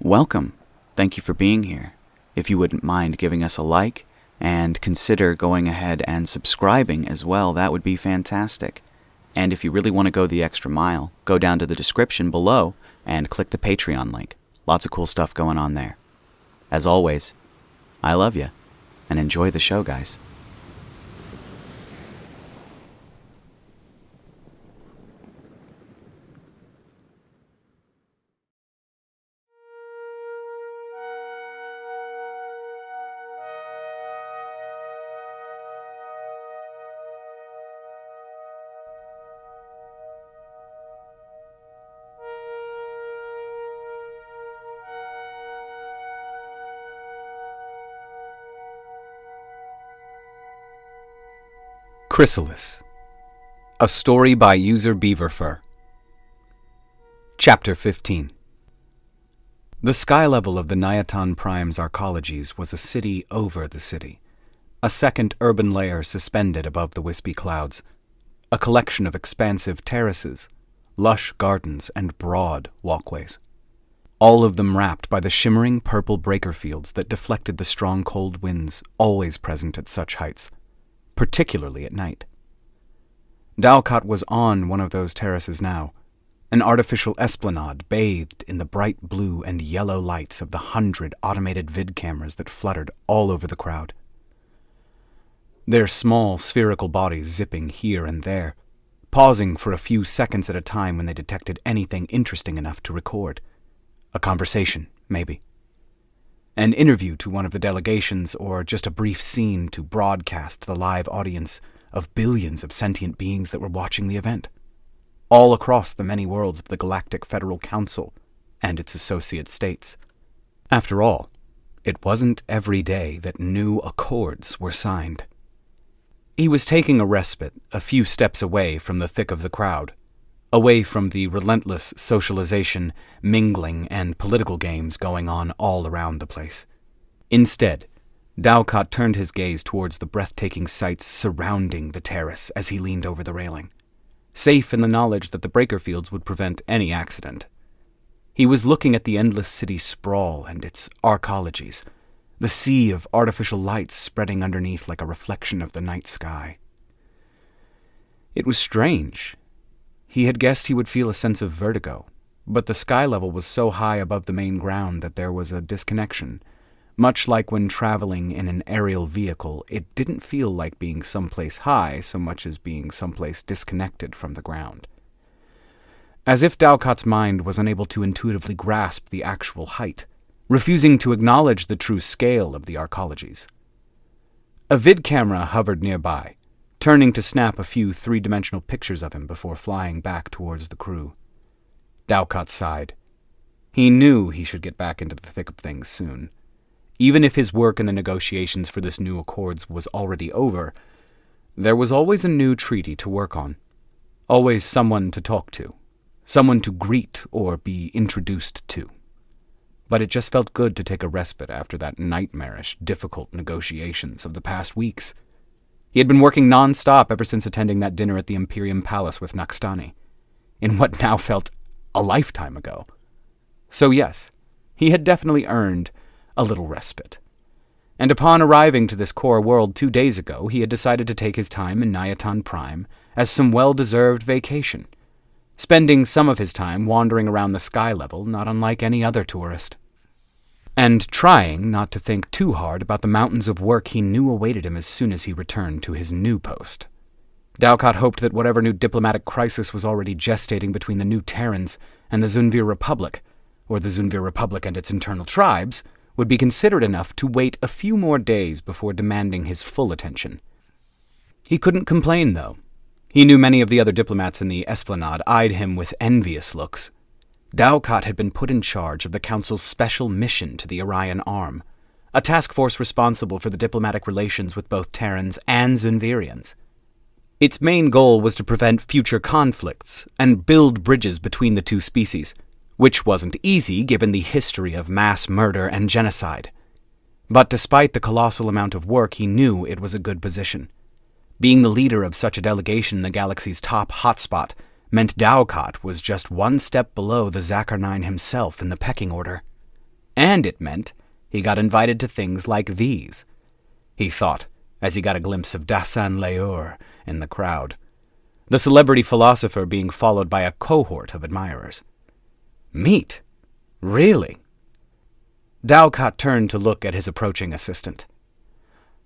Welcome. Thank you for being here. If you wouldn't mind giving us a like, and consider going ahead and subscribing as well, that would be fantastic. And if you really want to go the extra mile, go down to the description below and click the Patreon link. Lots of cool stuff going on there. As always, I love you, and enjoy the show, guys. Chrysalis, a story by user BeaverFur. Chapter 15. The sky level of the Niaton Prime's arcologies was a city over the city, a second urban layer suspended above the wispy clouds, a collection of expansive terraces, lush gardens, and broad walkways, all of them wrapped by the shimmering purple breaker fields that deflected the strong cold winds always present at such heights, particularly at night. Dalcott was on one of those terraces now, an artificial esplanade bathed in the bright blue and yellow lights of the 100 automated vid cameras that fluttered all over the crowd. Their small spherical bodies zipping here and there, pausing for a few seconds at a time when they detected anything interesting enough to record. A conversation, maybe. An interview to one of the delegations, or just a brief scene to broadcast the live audience of billions of sentient beings that were watching the event, all across the many worlds of the Galactic Federal Council and its associate states. After all, it wasn't every day that new accords were signed. He was taking a respite a few steps away from the thick of the crowd, away from the relentless socialization, mingling, and political games going on all around the place. Instead, Dalcott turned his gaze towards the breathtaking sights surrounding the terrace as he leaned over the railing, safe in the knowledge that the breaker fields would prevent any accident. He was looking at the endless city sprawl and its arcologies, the sea of artificial lights spreading underneath like a reflection of the night sky. It was strange. He had guessed he would feel a sense of vertigo, but the sky level was so high above the main ground that there was a disconnection. Much like when traveling in an aerial vehicle, it didn't feel like being someplace high so much as being someplace disconnected from the ground. As if Dalcott's mind was unable to intuitively grasp the actual height, refusing to acknowledge the true scale of the arcologies. A vid camera hovered nearby, turning to snap a few three-dimensional pictures of him before flying back towards the crew. Dalcott sighed. He knew he should get back into the thick of things soon. Even if his work in the negotiations for this new accords was already over, there was always a new treaty to work on. Always someone to talk to, someone to greet or be introduced to. But it just felt good to take a respite after that nightmarish, difficult negotiations of the past weeks. He had been working non-stop ever since attending that dinner at the Imperium Palace with Naxtani, in what now felt a lifetime ago. So yes, he had definitely earned a little respite. And upon arriving to this core world 2 days ago, he had decided to take his time in Niaton Prime as some well-deserved vacation, spending some of his time wandering around the sky level not unlike any other tourist, and trying not to think too hard about the mountains of work he knew awaited him as soon as he returned to his new post. Dalcott hoped that whatever new diplomatic crisis was already gestating between the new Terrans and the Zunvir Republic, or the Zunvir Republic and its internal tribes, would be considered enough to wait a few more days before demanding his full attention. He couldn't complain, though. He knew many of the other diplomats in the Esplanade eyed him with envious looks. Dalcott had been put in charge of the Council's special mission to the Orion Arm, a task force responsible for the diplomatic relations with both Terrans and Zunvirians. Its main goal was to prevent future conflicts and build bridges between the two species, which wasn't easy given the history of mass murder and genocide. But despite the colossal amount of work, he knew it was a good position. Being the leader of such a delegation in the galaxy's top hotspot meant Dalcott was just one step below the Zacharnine himself in the pecking order. And it meant he got invited to things like these, he thought, as he got a glimpse of Dassan Leur in the crowd, the celebrity philosopher being followed by a cohort of admirers. Meat? Really? Dalcott turned to look at his approaching assistant.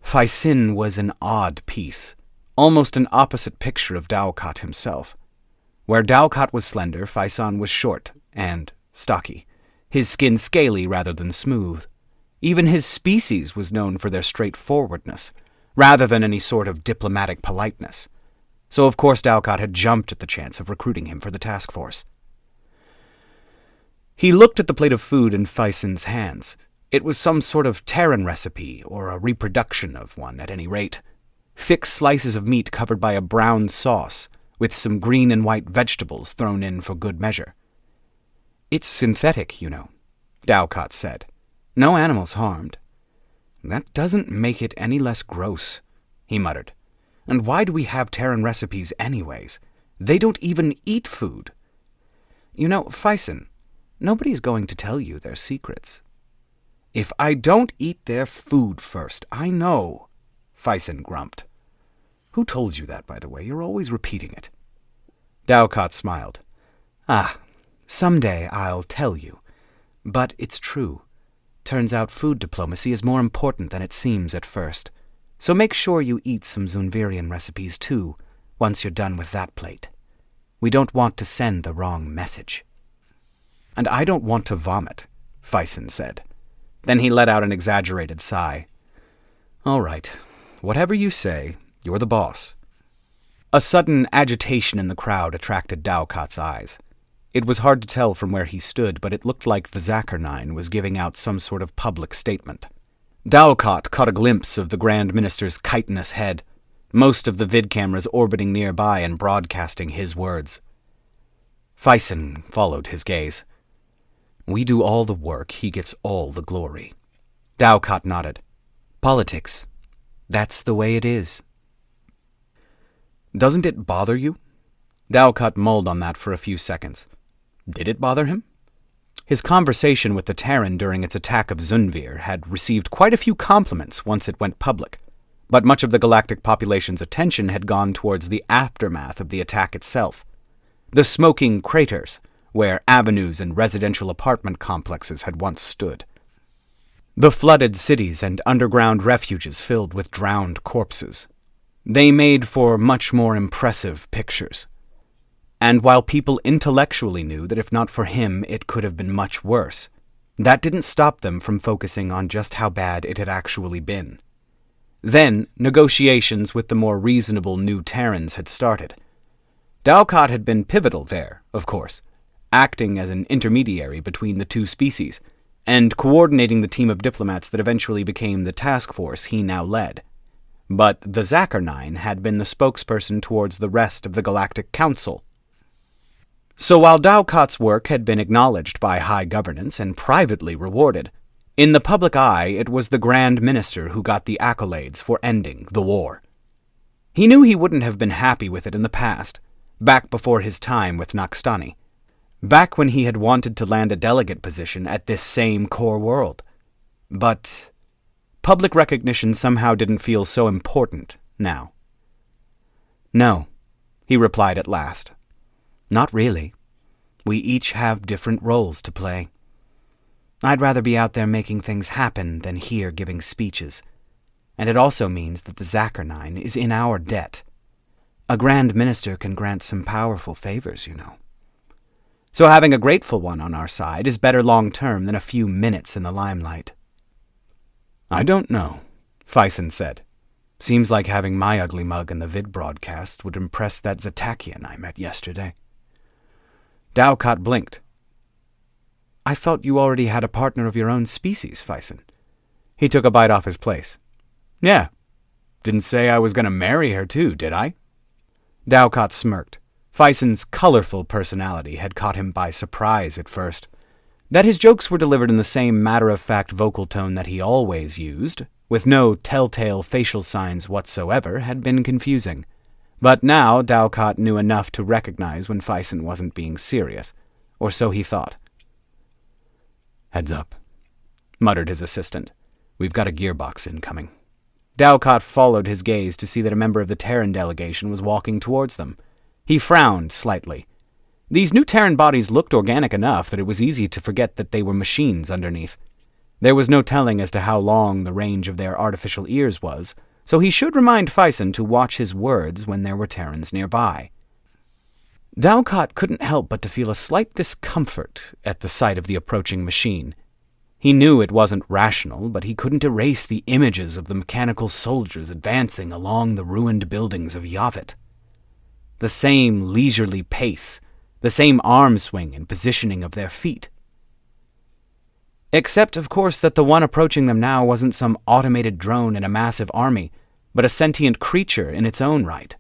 Faisin was an odd piece, almost an opposite picture of Dalcott himself. Where Dalcott was slender, Faisin was short and stocky, his skin scaly rather than smooth. Even his species was known for their straightforwardness, rather than any sort of diplomatic politeness. So of course Dalcott had jumped at the chance of recruiting him for the task force. He looked at the plate of food in Faisin's hands. It was some sort of Terran recipe, or a reproduction of one at any rate. Thick slices of meat covered by a brown sauce, with some green and white vegetables thrown in for good measure. It's synthetic, you know, Dalcott said. No animals harmed. That doesn't make it any less gross, he muttered. And why do we have Terran recipes anyways? They don't even eat food. You know, Faisin, nobody's going to tell you their secrets. If I don't eat their food first, I know, Faisin grumped. Who told you that, by the way? You're always repeating it. Dalcott smiled. Someday I'll tell you. But it's true. Turns out food diplomacy is more important than it seems at first. So make sure you eat some Zunvirian recipes too, once you're done with that plate. We don't want to send the wrong message. And I don't want to vomit, Faisin said. Then he let out an exaggerated sigh. All right, whatever you say, you're the boss. A sudden agitation in the crowd attracted Dalcott's eyes. It was hard to tell from where he stood, but it looked like the Zacharnine was giving out some sort of public statement. Dalcott caught a glimpse of the Grand Minister's chitinous head, most of the vid cameras orbiting nearby and broadcasting his words. Faisin followed his gaze. We do all the work, he gets all the glory. Dalcott nodded. Politics. That's the way it is. Doesn't it bother you? Dalcott mulled on that for a few seconds. Did it bother him? His conversation with the Terran during its attack of Zunvir had received quite a few compliments once it went public, but much of the galactic population's attention had gone towards the aftermath of the attack itself. The smoking craters, where avenues and residential apartment complexes had once stood. The flooded cities and underground refuges filled with drowned corpses. They made for much more impressive pictures. And while people intellectually knew that if not for him it could have been much worse, that didn't stop them from focusing on just how bad it had actually been. Then, negotiations with the more reasonable new Terrans had started. Dalcott had been pivotal there, of course, acting as an intermediary between the two species, and coordinating the team of diplomats that eventually became the task force he now led. But the Zacharnine had been the spokesperson towards the rest of the Galactic Council. So while Dalcott's work had been acknowledged by high governance and privately rewarded, in the public eye it was the Grand Minister who got the accolades for ending the war. He knew he wouldn't have been happy with it in the past, back before his time with Naxtani, back when he had wanted to land a delegate position at this same core world. But public recognition somehow didn't feel so important now. No, he replied at last. Not really. We each have different roles to play. I'd rather be out there making things happen than here giving speeches. And it also means that the Zacharnine is in our debt. A Grand Minister can grant some powerful favors, you know. So having a grateful one on our side is better long-term than a few minutes in the limelight. I don't know, Faisin said. Seems like having my ugly mug in the vid broadcast would impress that Zatakian I met yesterday. Dalcott blinked. I thought you already had a partner of your own species, Faisin. He took a bite off his place. Yeah. Didn't say I was going to marry her too, did I? Dalcott smirked. Faisin's colorful personality had caught him by surprise at first. That his jokes were delivered in the same matter-of-fact vocal tone that he always used, with no telltale facial signs whatsoever, had been confusing. But now Dalcott knew enough to recognize when Faisin wasn't being serious, or so he thought. Heads up, muttered his assistant. "We've got a gearbox incoming." Dalcott followed his gaze to see that a member of the Terran delegation was walking towards them. He frowned slightly. These new Terran bodies looked organic enough that it was easy to forget that they were machines underneath. There was no telling as to how long the range of their artificial ears was, so he should remind Fison to watch his words when there were Terrans nearby. Dalcott couldn't help but to feel a slight discomfort at the sight of the approaching machine. He knew it wasn't rational, but he couldn't erase the images of the mechanical soldiers advancing along the ruined buildings of Yavit. The same leisurely pace, the same arm swing and positioning of their feet. Except, of course, that the one approaching them now wasn't some automated drone in a massive army, but a sentient creature in its own right.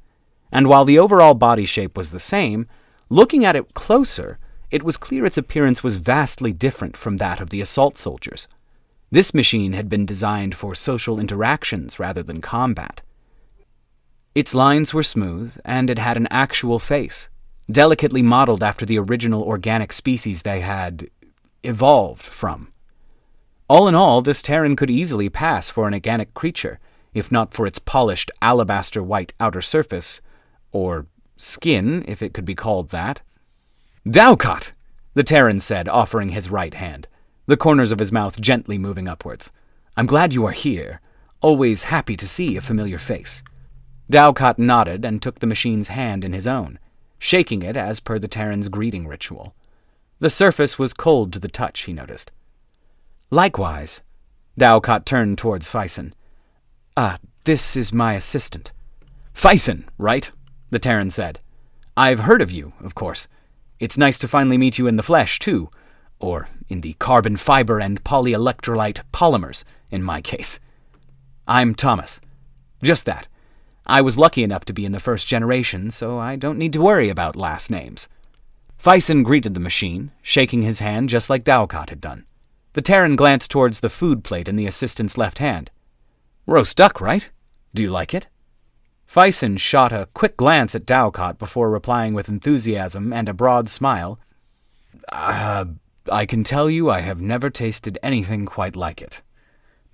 And while the overall body shape was the same, looking at it closer, it was clear its appearance was vastly different from that of the assault soldiers. This machine had been designed for social interactions rather than combat. Its lines were smooth, and it had an actual face, delicately modeled after the original organic species they had evolved from. All in all, this Terran could easily pass for an organic creature, if not for its polished alabaster-white outer surface, or skin, if it could be called that. "Dalcott!" the Terran said, offering his right hand, the corners of his mouth gently moving upwards. "I'm glad you are here. Always happy to see a familiar face." Dalcott nodded and took the machine's hand in his own, shaking it as per the Terran's greeting ritual. The surface was cold to the touch, he noticed. "Likewise." Dalcott turned towards Fison. This is my assistant." "Fison, right?" the Terran said. "I've heard of you, of course. It's nice to finally meet you in the flesh, too. Or in the carbon fiber and polyelectrolyte polymers, in my case. I'm Thomas. Just that. I was lucky enough to be in the first generation, so I don't need to worry about last names." Fison greeted the machine, shaking his hand just like Dalcott had done. The Terran glanced towards the food plate in the assistant's left hand. "Roast duck, right? Do you like it?" Fison shot a quick glance at Dalcott before replying with enthusiasm and a broad smile. I can tell you I have never tasted anything quite like it."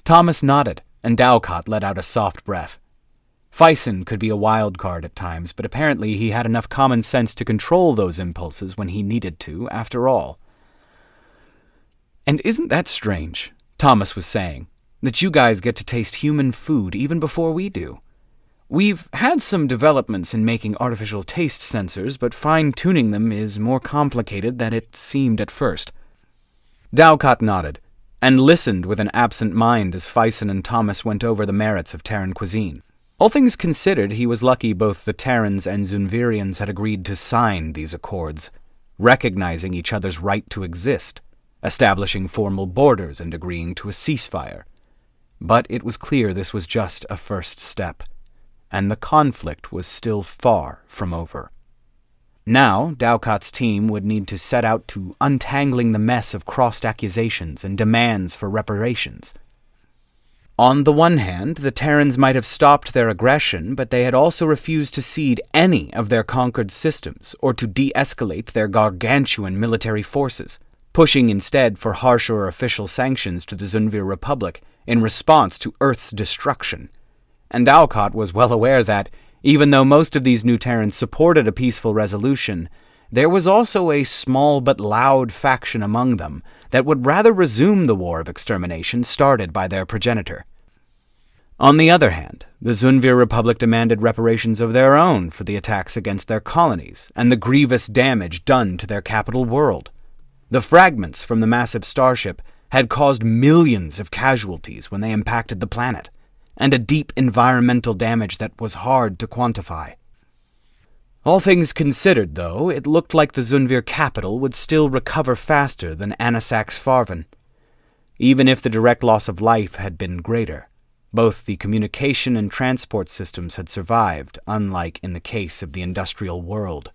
Thomas nodded, and Dalcott let out a soft breath. Fison could be a wild card at times, but apparently he had enough common sense to control those impulses when he needed to, after all. "And isn't that strange," Thomas was saying, "that you guys get to taste human food even before we do? We've had some developments in making artificial taste sensors, but fine-tuning them is more complicated than it seemed at first." Dalcott nodded, and listened with an absent mind as Fison and Thomas went over the merits of Terran cuisine. All things considered, he was lucky both the Terrans and Zunvirians had agreed to sign these accords, recognizing each other's right to exist, establishing formal borders and agreeing to a ceasefire. But it was clear this was just a first step, and the conflict was still far from over. Now, Dalcott's team would need to set out to untangling the mess of crossed accusations and demands for reparations. On the one hand, the Terrans might have stopped their aggression, but they had also refused to cede any of their conquered systems or to de-escalate their gargantuan military forces, pushing instead for harsher official sanctions to the Zunvir Republic in response to Earth's destruction. And Dalcott was well aware that, even though most of these new Terrans supported a peaceful resolution, there was also a small but loud faction among them that would rather resume the war of extermination started by their progenitor. On the other hand, the Zunvir Republic demanded reparations of their own for the attacks against their colonies and the grievous damage done to their capital world. The fragments from the massive starship had caused millions of casualties when they impacted the planet, and a deep environmental damage that was hard to quantify. All things considered, though, it looked like the Zunvir capital would still recover faster than Anasak's Farvan, even if the direct loss of life had been greater. Both the communication and transport systems had survived, unlike in the case of the industrial world.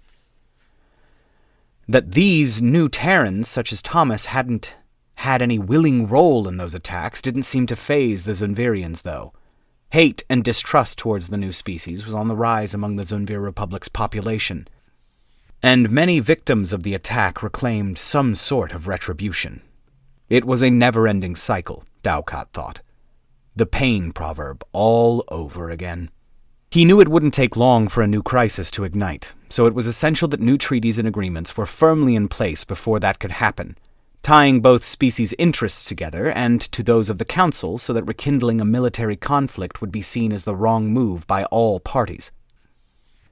That these new Terrans, such as Thomas, hadn't had any willing role in those attacks didn't seem to faze the Zunvirians, though. Hate and distrust towards the new species was on the rise among the Zunvir Republic's population, and many victims of the attack reclaimed some sort of retribution. It was a never-ending cycle, Dalcott thought. The pain proverb all over again. He knew it wouldn't take long for a new crisis to ignite, so it was essential that new treaties and agreements were firmly in place before that could happen, tying both species' interests together and to those of the Council so that rekindling a military conflict would be seen as the wrong move by all parties.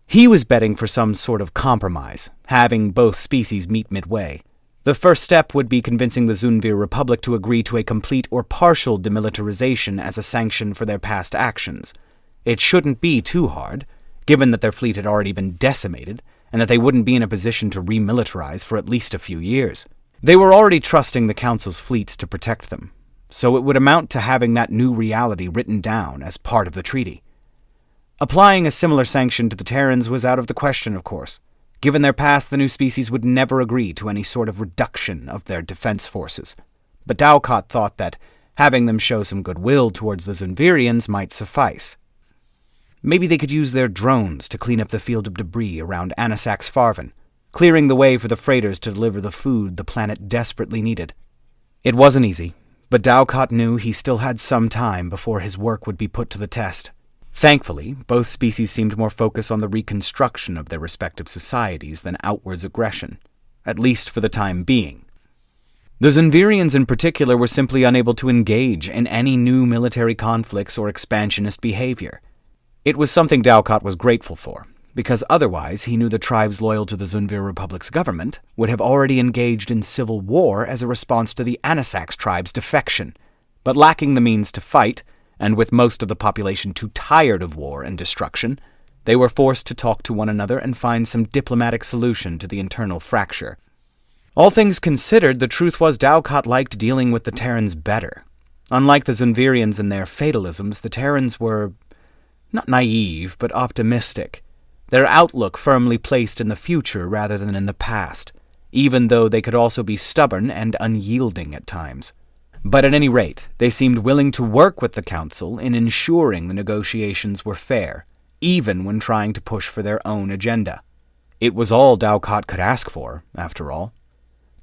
He was betting for some sort of compromise, having both species meet midway. The first step would be convincing the Zunvir Republic to agree to a complete or partial demilitarization as a sanction for their past actions. It shouldn't be too hard, given that their fleet had already been decimated, and that they wouldn't be in a position to remilitarize for at least a few years. They were already trusting the Council's fleets to protect them, so it would amount to having that new reality written down as part of the treaty. Applying a similar sanction to the Terrans was out of the question, of course. Given their past, the new species would never agree to any sort of reduction of their defense forces. But Dalcott thought that having them show some goodwill towards the Zunvirians might suffice. Maybe they could use their drones to clean up the field of debris around Anasax Farven, clearing the way for the freighters to deliver the food the planet desperately needed. It wasn't easy, but Dalcott knew he still had some time before his work would be put to the test. Thankfully, both species seemed more focused on the reconstruction of their respective societies than outwards aggression, at least for the time being. The Zunvirians in particular were simply unable to engage in any new military conflicts or expansionist behavior. It was something Dalcott was grateful for, because otherwise he knew the tribes loyal to the Zunvir Republic's government would have already engaged in civil war as a response to the Anasax tribe's defection, but lacking the means to fight, and with most of the population too tired of war and destruction, they were forced to talk to one another and find some diplomatic solution to the internal fracture. All things considered, the truth was Dalcott liked dealing with the Terrans better. Unlike the Zunvirians and their fatalisms, the Terrans were not naive, but optimistic, their outlook firmly placed in the future rather than in the past, even though they could also be stubborn and unyielding at times. But at any rate, they seemed willing to work with the Council in ensuring the negotiations were fair, even when trying to push for their own agenda. It was all Dalcott could ask for, after all.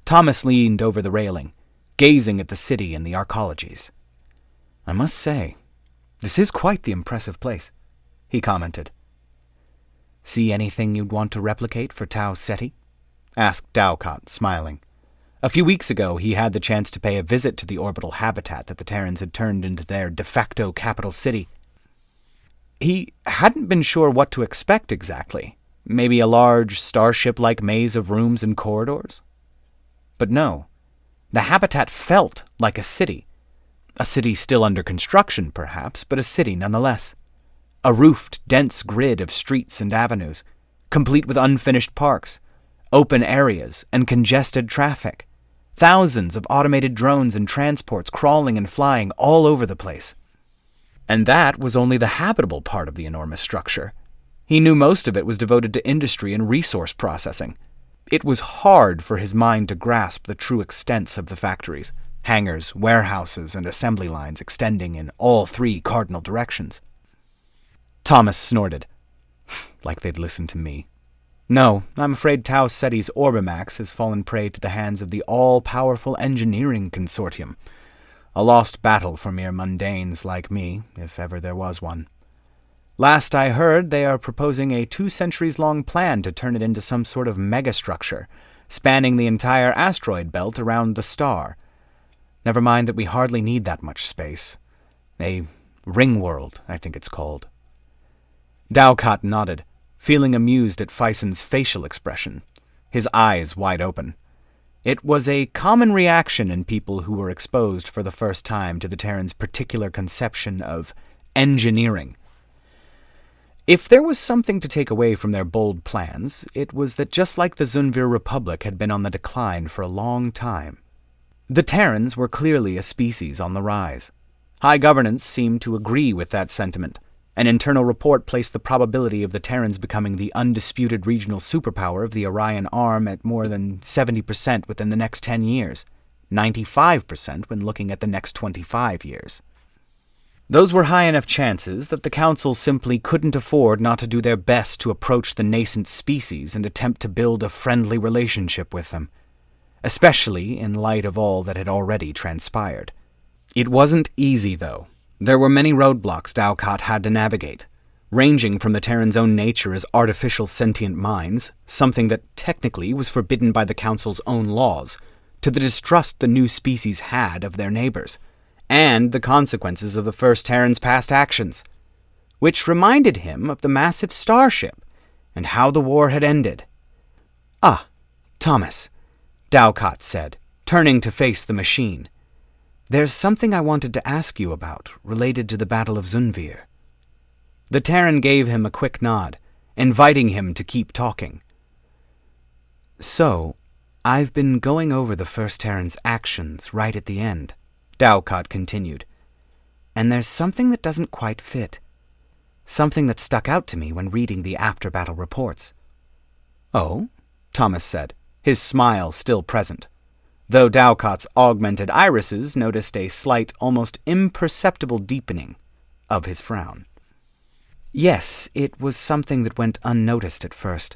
Thomas leaned over the railing, gazing at the city and the arcologies. "I must say, this is quite the impressive place," he commented. "See anything you'd want to replicate for Tau Ceti?" asked Dalcott, smiling. A few weeks ago, he had the chance to pay a visit to the orbital habitat that the Terrans had turned into their de facto capital city. He hadn't been sure what to expect exactly. Maybe a large, starship-like maze of rooms and corridors? But no. The habitat felt like a city. A city still under construction, perhaps, but a city nonetheless. A roofed, dense grid of streets and avenues, complete with unfinished parks, open areas, and congested traffic. Thousands of automated drones and transports crawling and flying all over the place. And that was only the habitable part of the enormous structure. He knew most of it was devoted to industry and resource processing. It was hard for his mind to grasp the true extents of the factories, hangars, warehouses, and assembly lines extending in all three cardinal directions. Thomas snorted. Like they'd listen to me. No, I'm afraid Tau Ceti's Orbimax has fallen prey to the hands of the all-powerful engineering consortium. A lost battle for mere mundanes like me, if ever there was one. Last I heard, they are proposing a 2-centuries-long plan to turn it into some sort of megastructure, spanning the entire asteroid belt around the star. Never mind that we hardly need that much space. A ring world, I think it's called. Dalcott nodded, feeling amused at Fison's facial expression, his eyes wide open. It was a common reaction in people who were exposed for the first time to the Terrans' particular conception of engineering. If there was something to take away from their bold plans, it was that just like the Zunvir Republic had been on the decline for a long time, the Terrans were clearly a species on the rise. High governance seemed to agree with that sentiment. An internal report placed the probability of the Terrans becoming the undisputed regional superpower of the Orion Arm at more than 70% within the next 10 years, 95% when looking at the next 25 years. Those were high enough chances that the Council simply couldn't afford not to do their best to approach the nascent species and attempt to build a friendly relationship with them. especially in light of all that had already transpired. It wasn't easy, though. There were many roadblocks Dalcott had to navigate, ranging from the Terrans' own nature as artificial sentient minds, something that technically was forbidden by the Council's own laws, to the distrust the new species had of their neighbors, and the consequences of the first Terran's past actions, which reminded him of the massive starship and how the war had ended. "Ah, Thomas," Dalcott said, turning to face the machine. "There's something I wanted to ask you about, related to the Battle of Zunvir." The Terran gave him a quick nod, inviting him to keep talking. "So, I've been going over the first Terran's actions right at the end," Dalcott continued, "and there's something that doesn't quite fit. Something that stuck out to me when reading the after-battle reports." "Oh?" Thomas said, his smile still present, though Dalcott's augmented irises noticed a slight, almost imperceptible deepening of his frown. "Yes, it was something that went unnoticed at first,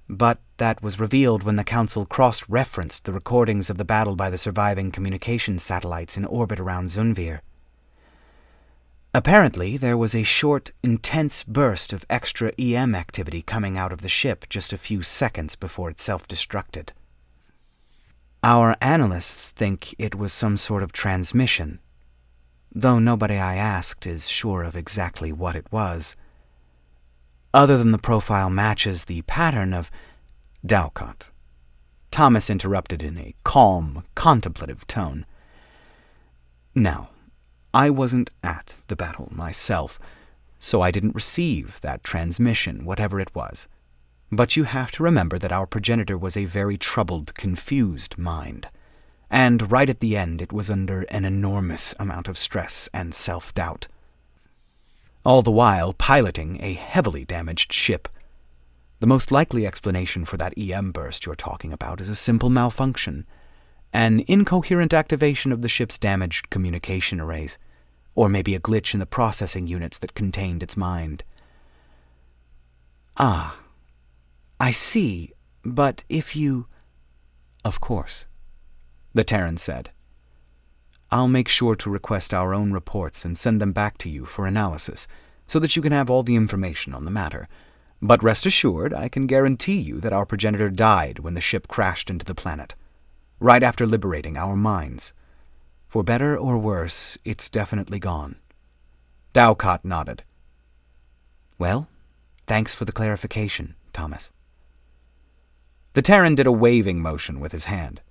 but that was revealed when the Council cross-referenced the recordings of the battle by the surviving communications satellites in orbit around Zunvir. Apparently, there was a short, intense burst of extra EM activity coming out of the ship just a few seconds before it self-destructed. Our analysts think it was some sort of transmission, though nobody I asked is sure of exactly what it was. Other than the profile matches the pattern of—" "Dalcott," Thomas interrupted in a calm, contemplative tone. "Now, I wasn't at the battle myself, so I didn't receive that transmission, whatever it was. But you have to remember that our progenitor was a very troubled, confused mind, and right at the end it was under an enormous amount of stress and self-doubt. All the while piloting a heavily damaged ship. The most likely explanation for that EM burst you're talking about is a simple malfunction, an incoherent activation of the ship's damaged communication arrays, or maybe a glitch in the processing units that contained its mind." "Ah, I see, but if you—" "Of course," the Terran said. "I'll make sure to request our own reports and send them back to you for analysis, so that you can have all the information on the matter. But rest assured, I can guarantee you that our progenitor died when the ship crashed into the planet, right after liberating our minds. For better or worse, it's definitely gone." Dalcott nodded. "Well, thanks for the clarification, Thomas." The Terran did a waving motion with his hand.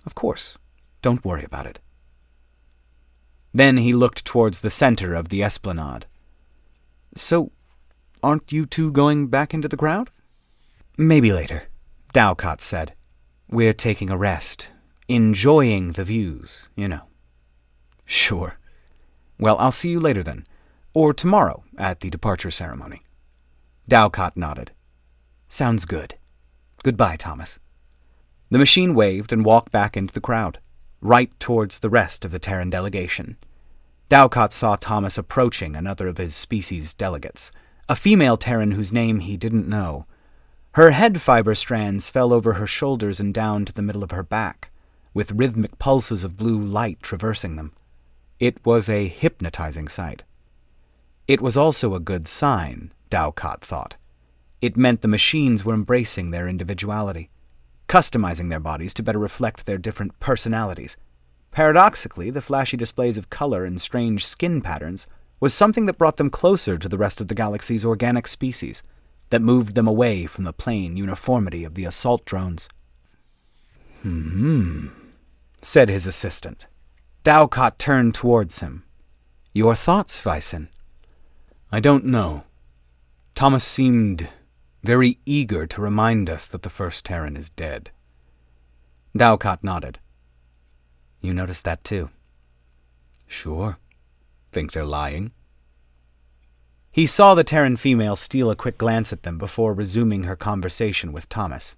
"Of course, don't worry about it." Then he looked towards the center of the esplanade. "So, aren't you two going back into the crowd?" "Maybe later," Dalcott said. "We're taking a rest. Enjoying the views, you know." "Sure. Well, I'll see you later then. Or tomorrow at the departure ceremony." Dalcott nodded. "Sounds good. Goodbye, Thomas." The machine waved and walked back into the crowd, right towards the rest of the Terran delegation. Dalcott saw Thomas approaching another of his species' delegates, a female Terran whose name he didn't know. Her head fiber strands fell over her shoulders and down to the middle of her back, with rhythmic pulses of blue light traversing them. It was a hypnotizing sight. It was also a good sign, Dalcott thought. It meant the machines were embracing their individuality, customizing their bodies to better reflect their different personalities. Paradoxically, the flashy displays of color and strange skin patterns was something that brought them closer to the rest of the galaxy's organic species, that moved them away from the plain uniformity of the assault drones. Said his assistant. Dalcott turned towards him. "Your thoughts, Vysen?" "I don't know." Thomas seemed very eager to remind us that the first Terran is dead. Dalcott nodded. "You noticed that too?" "Sure. Think they're lying?" He saw the Terran female steal a quick glance at them before resuming her conversation with Thomas.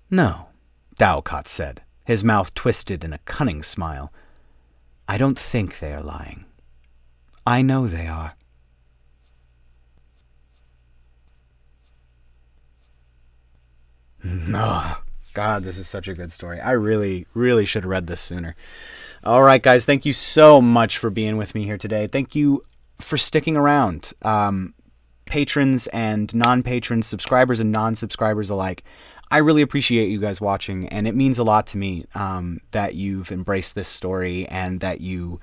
"No," Dalcott said, his mouth twisted in a cunning smile. "I don't think they are lying. I know they are." God, this is such a good story. I really, really should have read this sooner. All right, guys, thank you so much for being with me here today. Thank you for sticking around. Patrons and non-patrons, subscribers and non-subscribers alike, I really appreciate you guys watching, and it means a lot to me that you've embraced this story and that you,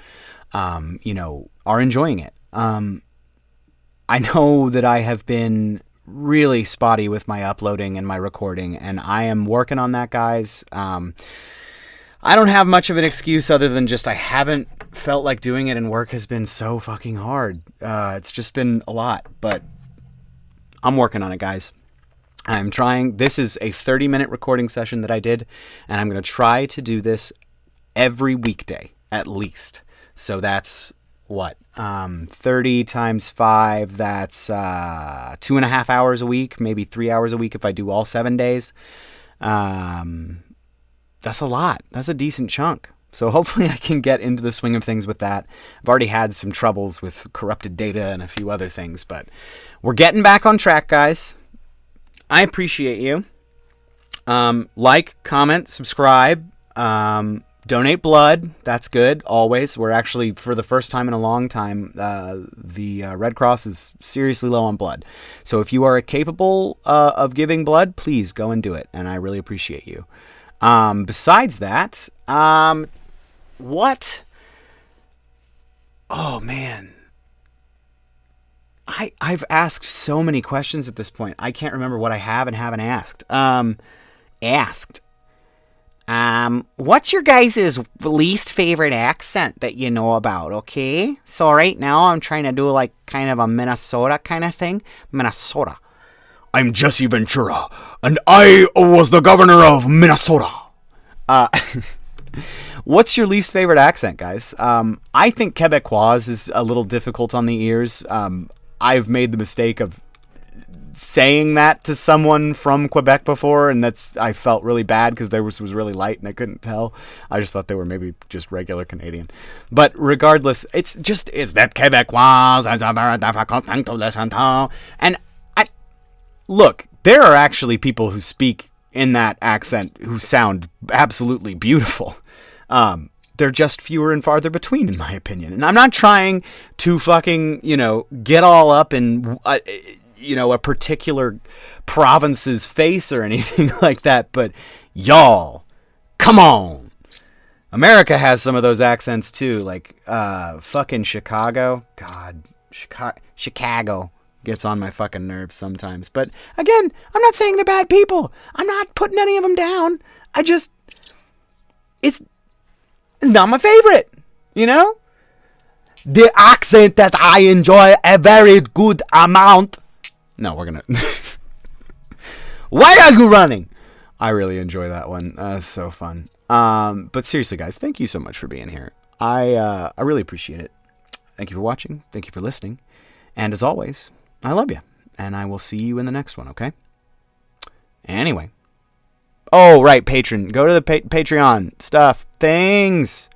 are enjoying it. I know that I have been really spotty with my uploading and my recording, and I am working on that, guys. I don't have much of an excuse other than just I haven't felt like doing it, and work has been so fucking hard. It's just been a lot, but I'm working on it, guys. I'm trying. This is a 30-minute recording session that I did, and I'm going to try to do this every weekday, at least. So that's, 30 times 5, that's 2.5 hours a week, maybe 3 hours a week if I do all 7 days. That's a lot. That's a decent chunk. So hopefully I can get into the swing of things with that. I've already had some troubles with corrupted data and a few other things, but we're getting back on track, guys. I appreciate you. Like, comment, subscribe, donate blood. That's good, always. We're actually, for the first time in a long time, the Red Cross is seriously low on blood. So if you are capable of giving blood, please go and do it, and I really appreciate you. Besides that, what? Oh, man. I've asked so many questions at this point. I can't remember what I have and haven't asked. What's your guys' least favorite accent that you know about, okay? So right now I'm trying to do like kind of a Minnesota kind of thing. Minnesota. I'm Jesse Ventura, and I was the governor of Minnesota. What's your least favorite accent, guys? I think Quebecois is a little difficult on the ears. I've made the mistake of saying that to someone from Quebec before, and I felt really bad because theirs was really light and I couldn't tell. I just thought they were maybe just regular Canadian. But regardless, is that Quebecois is a very difficult thing to listen to. And look, there are actually people who speak in that accent who sound absolutely beautiful. They're just fewer and farther between, in my opinion. And I'm not trying to fucking, get all up in, a particular province's face or anything like that. But y'all, come on. America has some of those accents too, like fucking Chicago. God, Chicago gets on my fucking nerves sometimes. But again, I'm not saying they're bad people. I'm not putting any of them down. It's not my favorite, The accent that I enjoy a very good amount. No, we're gonna... Why are you running? I really enjoy that one. It's so fun. But seriously, guys, thank you so much for being here. I really appreciate it. Thank you for watching. Thank you for listening. And as always, I love you. And I will see you in the next one, okay? Anyway. Oh, right, Patreon. Go to the Patreon stuff. Things.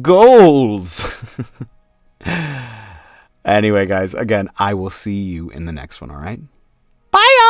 Goals. Anyway, guys, again, I will see you in the next one, all right? Bye, y'all.